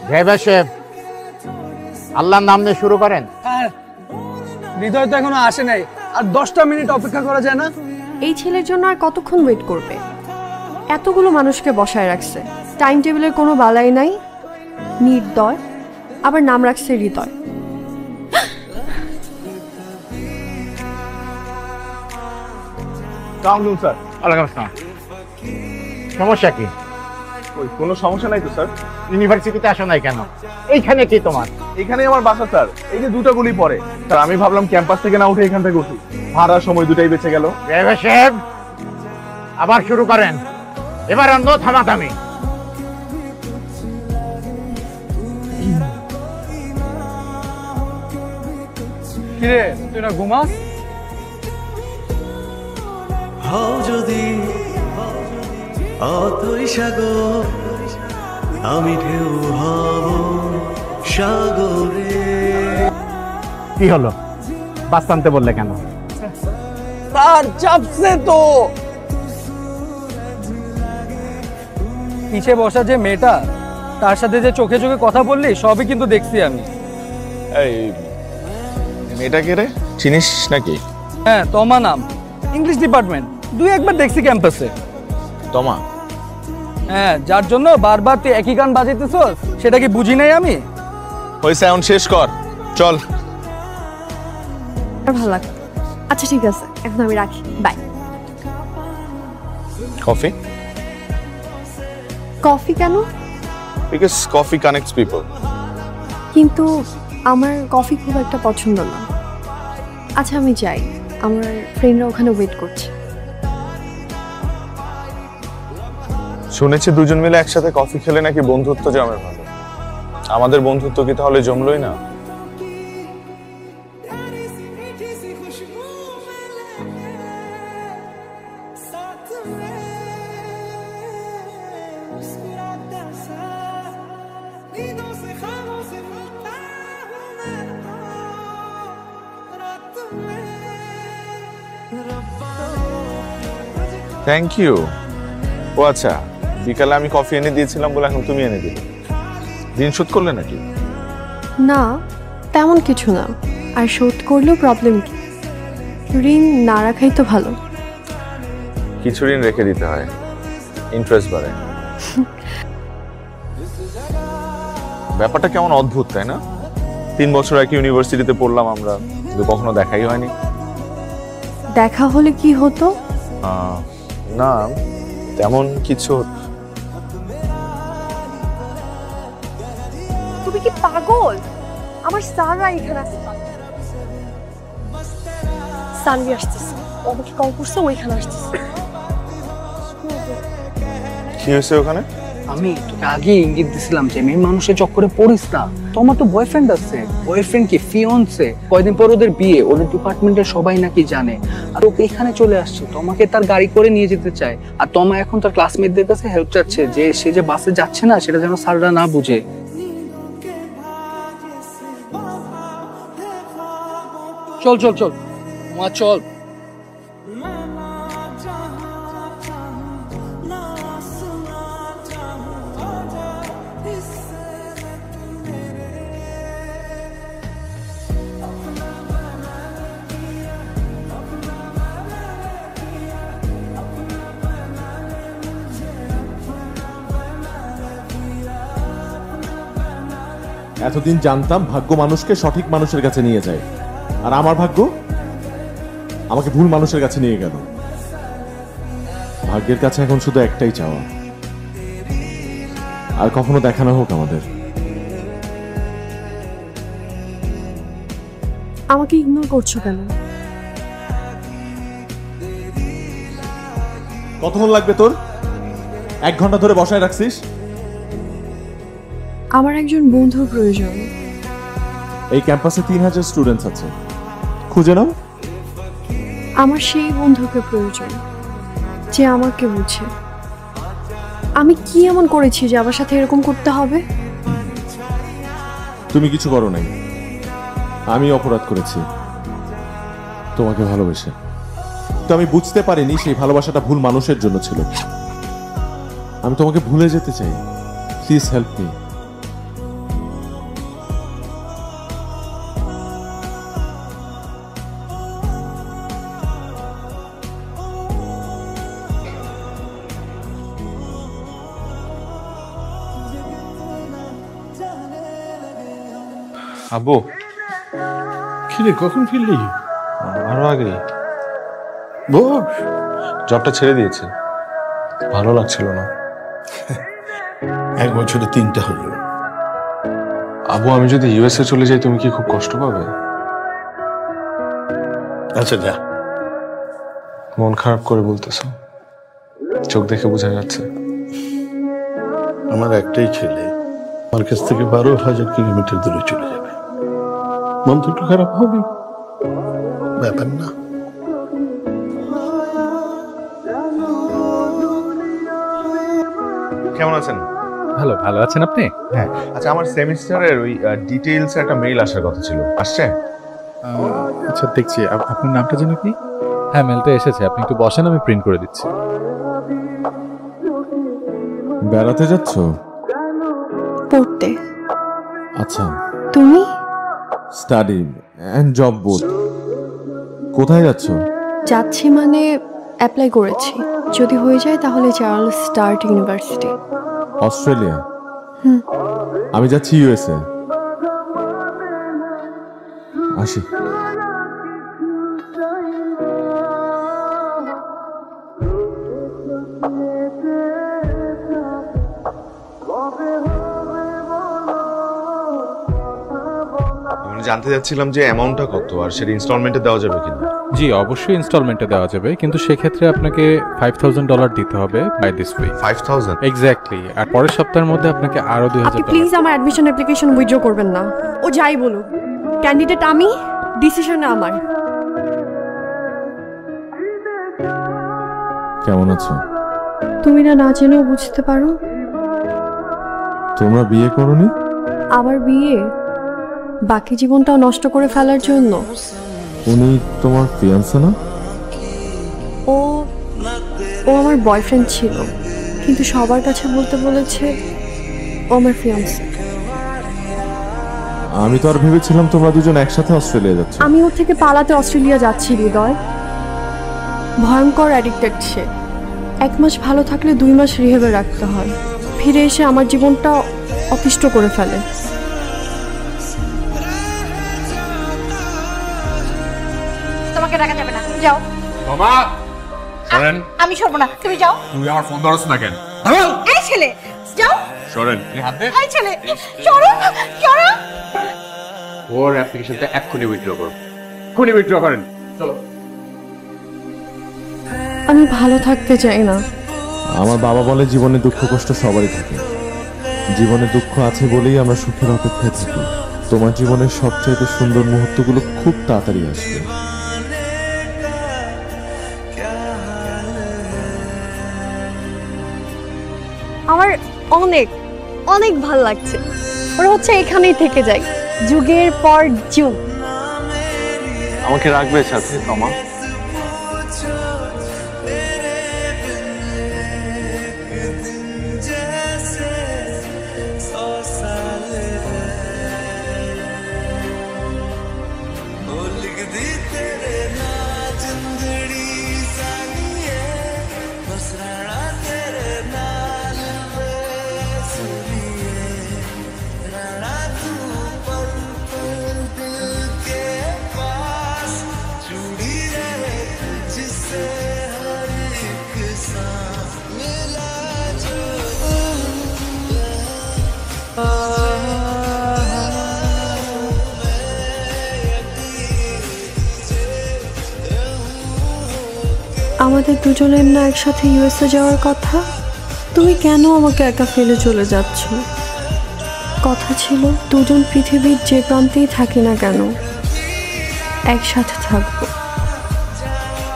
Driver সাহেব, আল্লাহর নাম নিয়ে শুরু করেন। হ্যাঁ, হৃদয় তো এখনো আসে নাই, আর 10টা মিনিট অপেক্ষা করা যায় না? এই ছেলের জন্য আর কতক্ষণ ওয়েট করবে? এতগুলো মানুষকে বসায় রাখছে, টাইম টেবিলের কোনো বালাই নাই। নির্দয়, আবার নাম রাখছে হৃদয়। স্যার, ওয়ালাইকুম আসসালাম। সমস্যা কি? কোনো সমস্যা নাই তো স্যার। ইউনিভার্সিটিতে আসো নাই কেন? এইখানে কি তোমার? এখানেই আমার বাসা স্যার, এই যে 2টা গলি পরে। স্যার আমি ভাবলাম ক্যাম্পাস থেকে না উঠে এখান থেকে উঠি, ভাড়ার সময় 2টাই বেঁচে গেল। ড্রাইভার সাহেব, আবার শুরু করেন। এবার অন্য থামাথামি। কিরে, তুই না ঘুমাস? হও যদি অতই সাগর, আমি ঢেউ হব সাগরে। কি হলো? বাস টানতে বললে কেন? স্যার চাপছে তো। পিছে বসা যে মেয়েটা, তার সাথে যে চোখে চোখে কথা বললি, সবই কিন্তু দেখছি আমি। এই মেয়েটা কে রে, চিনিস নাকি? হ্যাঁ, তোমা নাম, ইংলিশ ডিপার্টমেন্ট, 2-1বার দেখছি ক্যাম্পাসে। তোমা? হ্যাঁ, যার জন্য বারবার তুই একই গান বাজাইতেছ, সেটা কি বুঝি নাই আমি? ওই সাউন্ড শেষ কর, চল। ভালো লাগে। আচ্ছা ঠিক আছে, এখন আমি রাখি, বাই। কফি? কফি কেন? Because coffee connects people. কিন্তু আমার কফি খুব একটা পছন্দ না। আচ্ছা আমি যাই, আমার ফ্রেন্ডরা ওখানে ওয়েট করছে। শুনেছি দুজন মিলে একসাথে কফি খেলে নাকি বন্ধুত্ব জমে ভালো। আমাদের বন্ধুত্ব কি তাহলে জমলই না? Thank you. ও আচ্ছা, বিকালে আমি কফি এনে দিয়েছিলাম বলে এখন তুমি এনে দিলে। ঋণ শোধ করলে নাকি? না, তেমন কিছু না। আর শোধ করলেও প্রবলেম কি? ঋণ না রাখাই তো ভালো। কিছু ঋণ রেখে দিতে হয়, ইন্টারেস্ট বাড়ে। ব্যাপারটা কেমন অদ্ভুত, তাই না? 3 বছর একই ইউনিভার্সিটিতে পড়লাম আমরা, কিন্তু কখনো দেখাই হয়নি। দেখা হলে কি হতো? না, তেমন কিছু। তুমি কি পাগল? আমার স্যাররা এখানে আসছে। সানভি আসতেছে, আমাকে কল করছে, ওইখানে আসতেছে। কি হয়েছে ওখানে? আমি তোকে আগে ইঙ্গিত দিছিলাম যে মেয়ে মানুষের চক্করে পড়িস না। তোমার তো বয়ফ্রেন্ড আছে। বয়ফ্রেন্ড কি ফিয়ন্সে? কয়দিন পর ওদের বিয়ে, ওদের ডিপার্টমেন্টের সবাই নাকি জানে। আর ওকে এখানে চলে আসছে, তোমাকে তার গাড়ি করে নিয়ে যেতে চায়। আর তোমা এখন তার ক্লাসমেটদের কাছে হেল্প চাচ্ছে যে সে যে বাসে যাচ্ছে না, সেটা যেন স্যাররা না বুঝে। চল চল চল মা, চল। এতদিন জানতাম ভাগ্য মানুষকে সঠিক মানুষের কাছে নিয়ে যায়, আর আমার ভাগ্য আমাকে ভুল মানুষের কাছে নিয়ে গেল। ভাগ্যের কাছে এখন শুধু একটাই চাওয়া, আর কখনো দেখা না হোক আমাদের। আমাকে ইগনোর করছো কেন? কতক্ষণ লাগবে তোর? 1 ঘন্টা ধরে বসায় রাখছিস। আমার একজন বন্ধুর প্রয়োজন। এই ক্যাম্পাসে 3000 স্টুডেন্টস আছে, খুঁজে নাও। আমার সেই বন্ধুকে প্রয়োজন যে আমাকে বুঝে। আমি কি এমন করেছি যে আমার সাথে এরকম করতে হবে? তুমি কিছু করো নাই, আমি অপরাধ করেছি তোমাকে ভালোবেসে। তো আমি বুঝতে পারিনি সেই ভালোবাসাটা ভুল মানুষের জন্য ছিল। আমি তোমাকে ভুলে যেতে চাই, প্লিজ হেল্প মি। আব্বু, কিরে কখন ফিরলি? আরো আগে বস। জবটা ছেড়ে দিয়েছে, ভালো লাগছিল না। 1 বছরে 3টা হলো। আব্বু, আমি যদি ইউএসএ চলে যাই তুমি কি খুব কষ্ট পাবে? আচ্ছা যা। মন খারাপ করে বলতেছো, চোখ দেখে বোঝা যাচ্ছে। আমার একটাই ছেলে, আমার কাছ থেকে 12,000 কিলোমিটার দূরে চলে যাবে। মন তো একটু খারাপ হবে, ব্যাপার না। কেমন আছেন? ভালো ভালো আছেন আপনি? হ্যাঁ। আচ্ছা, আমার সেমিস্টারের ওই ডিটেইলস একটা মেইল আসার কথা ছিল, আসছে? আচ্ছা দেখছি। আপনার নামটা জানি কি? হ্যাঁ, মেলটা এসেছে, আপনি একটু বসেন, আমি প্রিন্ট করে দিচ্ছি। বেড়াতে যাচ্ছ? পড়তে। আচ্ছা। তুমি? Study and job both. কোথায় যাচ্ছ? যাচ্ছি মানে অ্যাপ্লাই করেছি, যদি হয়ে যায় তাহলে চার্লস স্টার্ট ইউনিভার্সিটি। অস্ট্রেলিয়া? আমি যাচ্ছি ইউএসএ। আসি। আমি জানতে চাচ্ছিলাম যে অ্যামাউন্টটা কত, আর সেটা ইনস্টলমেন্টে দেওয়া যাবে কিনা। জি অবশ্যই ইনস্টলমেন্টে দেওয়া যাবে, কিন্তু সেক্ষেত্রে আপনাকে $5,000 দিতে হবে বাই দিস উইক। 5000? এক্স্যাক্টলি। আর পরের সপ্তাহের মধ্যে আপনাকে আরো আপনি $2,000। প্লিজ আমার অ্যাডমিশন অ্যাপ্লিকেশন উইথড্র করবেন না। ও যাই বলুক, ক্যান্ডিডেট আমি, ডিসিশন আমার। কেমন আছো? তুমি না জেনেও বুঝতে পারো। তোমরা বিয়ে করোনি? আবার বিয়ে? বাকি জীবনটাও নষ্ট করে ফেলার জন্য? উনি তোমার ফিয়ান্সে না? ও ও আমার বয়ফ্রেন্ড ছিল, কিন্তু সবার কাছে বলতে বলেছে ও আমার ফিয়ান্সে। আমি তো আর ভেবেছিলাম তোমরা দুজন একসাথে অস্ট্রেলিয়া যাচ্ছ। আমি ওর থেকে পালাতে অস্ট্রেলিয়া যাচ্ছি হৃদয়। ভয়ঙ্কর অ্যাডিক্টেড সে। 1 মাস ভালো থাকলে 2 মাস রিহেবে রাখতে হয়, ফিরে এসে আমার জীবনটা অতিষ্ঠ করে ফেলে। তোমাকে ডাকা যাবে না, যাও। মামা সরেন। আমি সরবো না, তুমি যাও। তুই আমার ফোন ধরছ না কেন? এই ছেলে যাও। সরেন। হাত দে। এই ছেলে সরো সরো। ওর অ্যাপ্লিকেশনটা এক্ষুনি উইথড্র করুন, এক্ষুনি উইথড্র করেন। চলো। আমি ভালো থাকতে চাই না। আমার বাবা বলে জীবনে দুঃখ কষ্ট সবারই থাকে, জীবনে দুঃখ আছে বলেই আমরা সুখের অপেক্ষায় থাকি। তোমার জীবনের সবচাইতে সুন্দর মুহূর্তগুলো খুব তাড়াতাড়ি আসবে। আমার অনেক অনেক ভাল লাগছে। ওরা হচ্ছে এখানেই থেকে যাই, যুগের পর যুগ। আমাকে রাখবে সাথে তোমা? আমাদের দুজনের না একসাথে ইউএসএ যাওয়ার কথা? তুমি কেন আমাকে একা ফেলে চলে যাচ্ছ? কথা ছিল দুজন পৃথিবীর যে প্রান্তেই থাকি না কেন একসাথে থাকবো।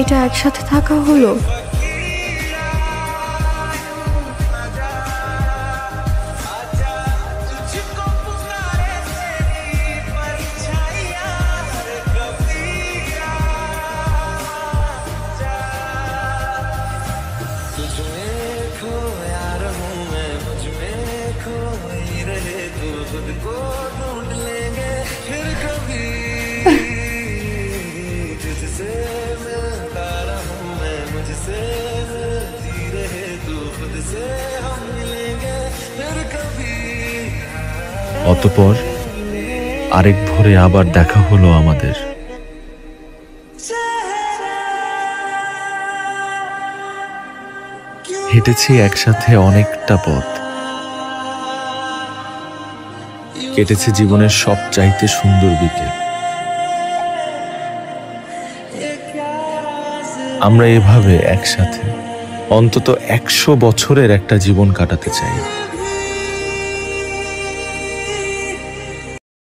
এটা একসাথে থাকা হলো? অতঃপর আরেক ভোরে আবার দেখা হলো আমাদের। হেঁটেছি একসাথে অনেকটা পথ, কেটেছে জীবনের সবচাইতে সুন্দর বিকেল। আমরা এভাবে একসাথে অন্তত 100 বছরের একটা জীবন কাটাতে চাই।